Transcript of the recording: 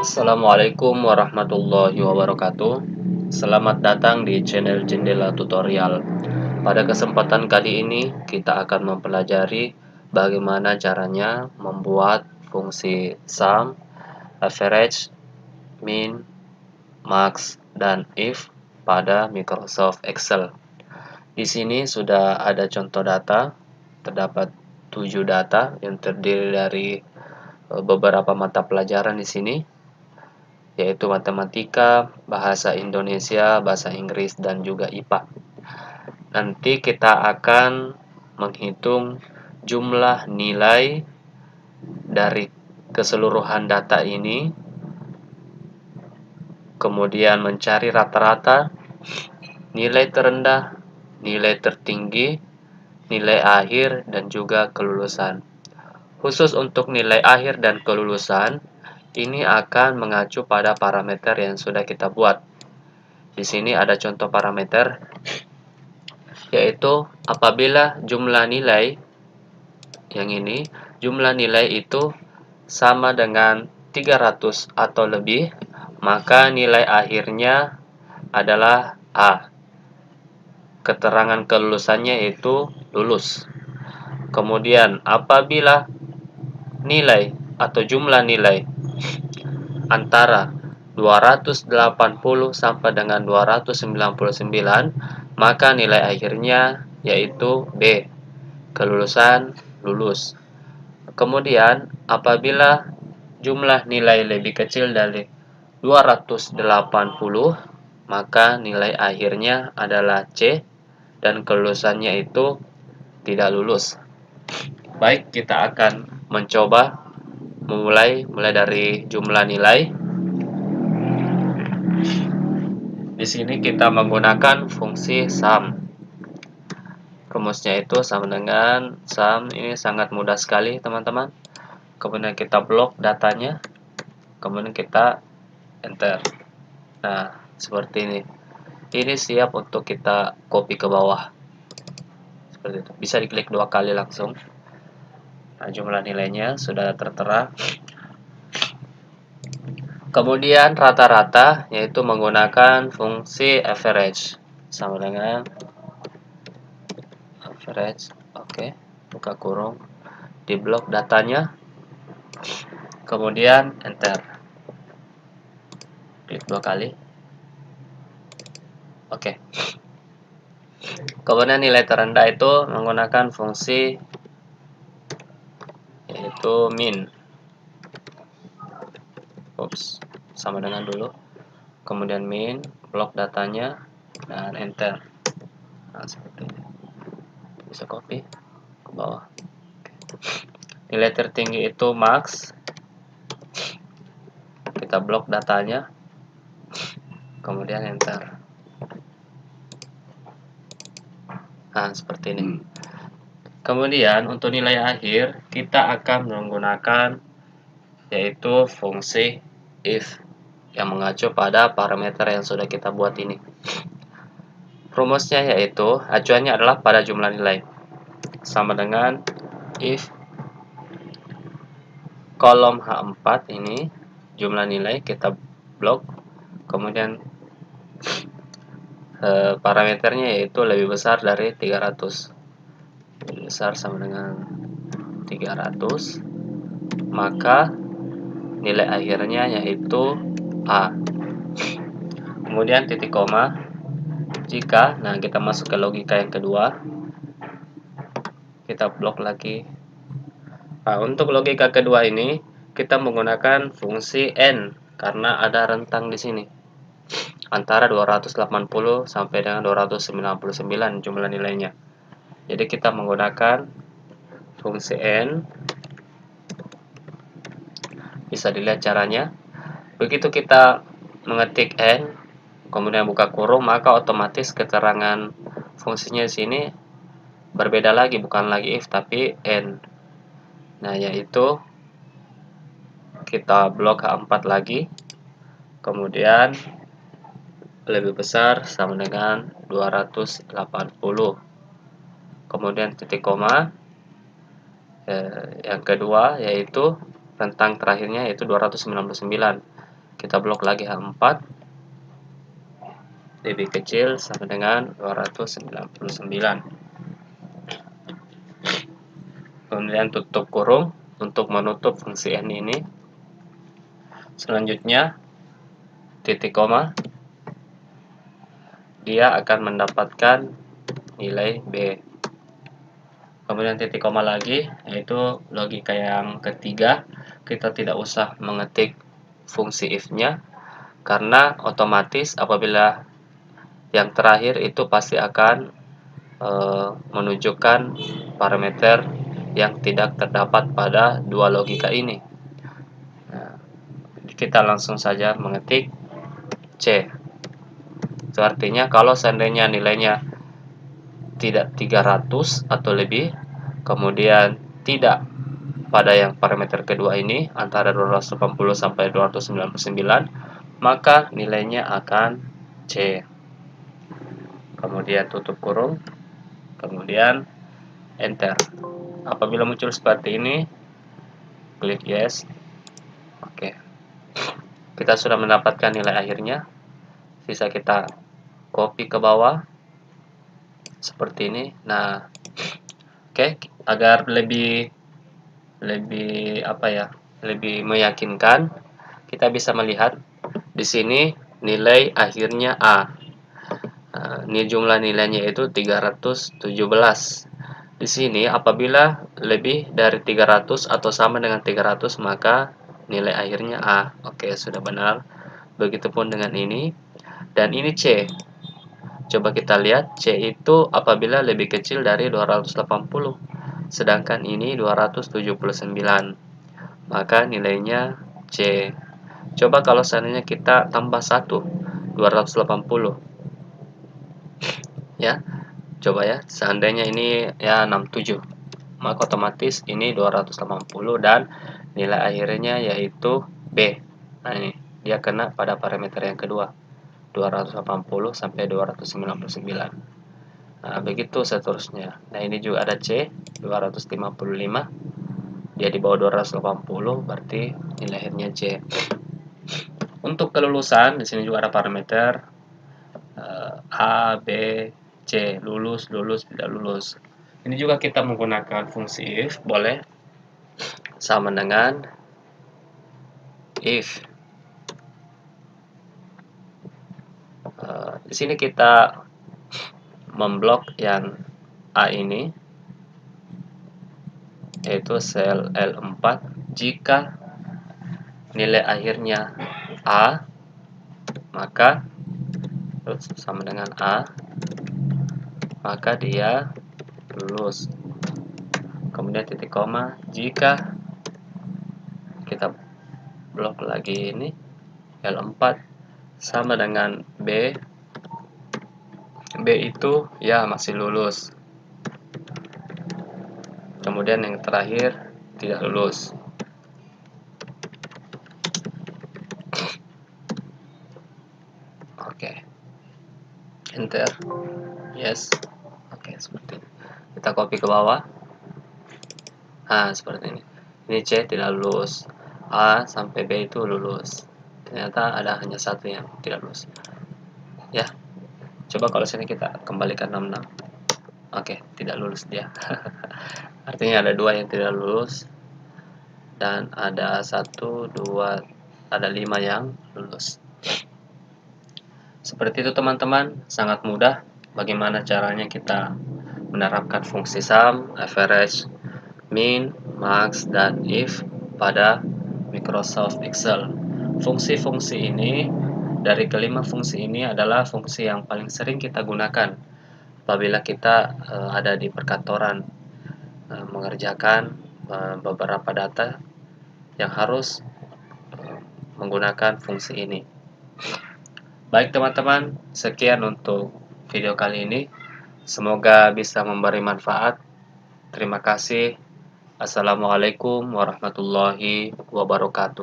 Assalamualaikum warahmatullahi wabarakatuh. Selamat datang di channel Jendela Tutorial. Pada kesempatan kali ini kita akan mempelajari bagaimana caranya membuat fungsi sum, average, min, max, dan if pada Microsoft Excel. Di sini sudah ada contoh data, terdapat 7 data yang terdiri dari beberapa mata pelajaran di sini, yaitu matematika, bahasa Indonesia, bahasa Inggris, dan juga IPA. Nanti kita akan menghitung jumlah nilai dari keseluruhan data ini, kemudian mencari rata-rata, nilai terendah, nilai tertinggi, nilai akhir, dan juga kelulusan. Khusus untuk nilai akhir dan kelulusan, ini akan mengacu pada parameter yang sudah kita buat. Di sini ada contoh parameter, yaitu apabila jumlah nilai yang ini, jumlah nilai itu sama dengan 300 atau lebih, maka nilai akhirnya adalah A. Keterangan kelulusannya yaitu lulus. Kemudian apabila nilai atau jumlah nilai antara 280 sampai dengan 299, maka nilai akhirnya yaitu B, kelulusan lulus. Kemudian apabila jumlah nilai lebih kecil dari 280, maka nilai akhirnya adalah C dan kelulusannya itu tidak lulus. Baik, kita akan mencoba mulai dari jumlah nilai. Di sini kita menggunakan fungsi sum. Rumusnya itu sama dengan sum. Ini sangat mudah sekali, teman-teman. Kemudian kita blok datanya, kemudian kita enter. Nah, seperti ini. Ini siap untuk kita copy ke bawah. Seperti itu. Bisa diklik 2 kali langsung. Nah, jumlah nilainya sudah tertera. Kemudian rata-rata yaitu menggunakan fungsi average, sama dengan average. Oke, buka kurung, di blok datanya, kemudian enter, klik 2 kali. Oke. Kemudian nilai terendah itu menggunakan fungsi yaitu min. Sama dengan dulu. Kemudian min, blok datanya, dan enter. Nah, seperti ini. Bisa copy ke bawah. Nilai tertinggi itu max. Kita blok datanya, kemudian enter. Nah, seperti ini. Kemudian untuk nilai akhir kita akan menggunakan yaitu fungsi if yang mengacu pada parameter yang sudah kita buat ini. Rumusnya yaitu acuannya adalah pada jumlah nilai, sama dengan if kolom H4 ini jumlah nilai kita blok, kemudian parameternya yaitu lebih besar dari 300. Lebih besar sama dengan 300, maka nilai akhirnya yaitu A. Kemudian titik koma. Jika, nah kita masuk ke logika yang kedua, kita blok lagi. Nah, untuk logika kedua ini kita menggunakan fungsi N karena ada rentang di sini antara 280 sampai dengan 299 jumlah nilainya. Jadi kita menggunakan fungsi N. Bisa dilihat caranya. Begitu kita mengetik N, kemudian buka kurung, maka otomatis keterangan fungsinya di sini berbeda lagi, bukan lagi if tapi N. Nah, yaitu kita blok H4 lagi, kemudian lebih besar sama dengan 280, kemudian titik koma. Yang kedua yaitu rentang terakhirnya yaitu 299. kita blok lagi H4 lebih kecil sama dengan 299. Kemudian tutup kurung untuk menutup fungsi n ini. Selanjutnya titik koma, dia akan mendapatkan nilai B. Kemudian titik koma lagi, yaitu logika yang ketiga. Kita tidak usah mengetik fungsi if-nya, karena otomatis apabila yang terakhir itu pasti akan menunjukkan parameter yang tidak terdapat pada dua logika ini. Nah, kita langsung saja mengetik C. Itu artinya kalau seandainya nilainya tidak 300 atau lebih, kemudian tidak pada yang parameter kedua ini antara 280 sampai 299, maka nilainya akan C. Kemudian tutup kurung, kemudian enter. Apabila muncul seperti ini, klik yes. Oke. Kita sudah mendapatkan nilai akhirnya. Sisa kita copy ke bawah seperti ini. Nah, oke, agar lebih lebih meyakinkan, kita bisa melihat di sini nilai akhirnya A. Ini jumlah nilainya itu 317. Di sini apabila lebih dari 300 atau sama dengan 300, maka nilai akhirnya A. Oke, sudah benar. Begitupun dengan ini. Dan ini C. Coba kita lihat, C itu apabila lebih kecil dari 280. Sedangkan ini 279. Maka nilainya C. Coba kalau seandainya kita tambah 1, 280. Ya, coba ya, seandainya ini ya 67, maka otomatis ini 280 dan nilai akhirnya yaitu B. Nah, ini dia kena pada parameter yang kedua, 280 sampai 299. Nah, begitu seterusnya. Nah, ini juga ada C, 255. Dia di bawah 280, berarti nilai akhirnya C. Untuk kelulusan, di sini juga ada parameter A, B, C, lulus, lulus, tidak lulus. Ini juga kita menggunakan fungsi if, boleh sama dengan if. Di sini kita memblok yang A ini, yaitu sel L4. Jika nilai akhirnya A, maka sama dengan A, maka dia lulus. Kemudian titik koma, jika kita blok lagi ini L4 sama dengan B, B itu ya masih lulus. Kemudian yang terakhir tidak lulus. Oke, enter, yes. Oke, seperti ini. Kita copy ke bawah. Nah, seperti ini. Ini C tidak lulus, A sampai B itu lulus. Ternyata ada hanya satu yang tidak lulus. Ya, coba kalau sini kita kembalikan 66. Oke, tidak lulus dia. Artinya ada 2 yang tidak lulus dan ada 1, 2, ada 5 yang lulus. Seperti itu teman-teman, sangat mudah bagaimana caranya kita menerapkan fungsi sum, average, min, max, dan if pada Microsoft Excel. Fungsi-fungsi ini, dari kelima fungsi ini adalah fungsi yang paling sering kita gunakan apabila kita ada di perkantoran mengerjakan beberapa data yang harus menggunakan fungsi ini. Baik teman-teman, sekian untuk video kali ini. Semoga bisa memberi manfaat. Terima kasih. Assalamualaikum warahmatullahi wabarakatuh.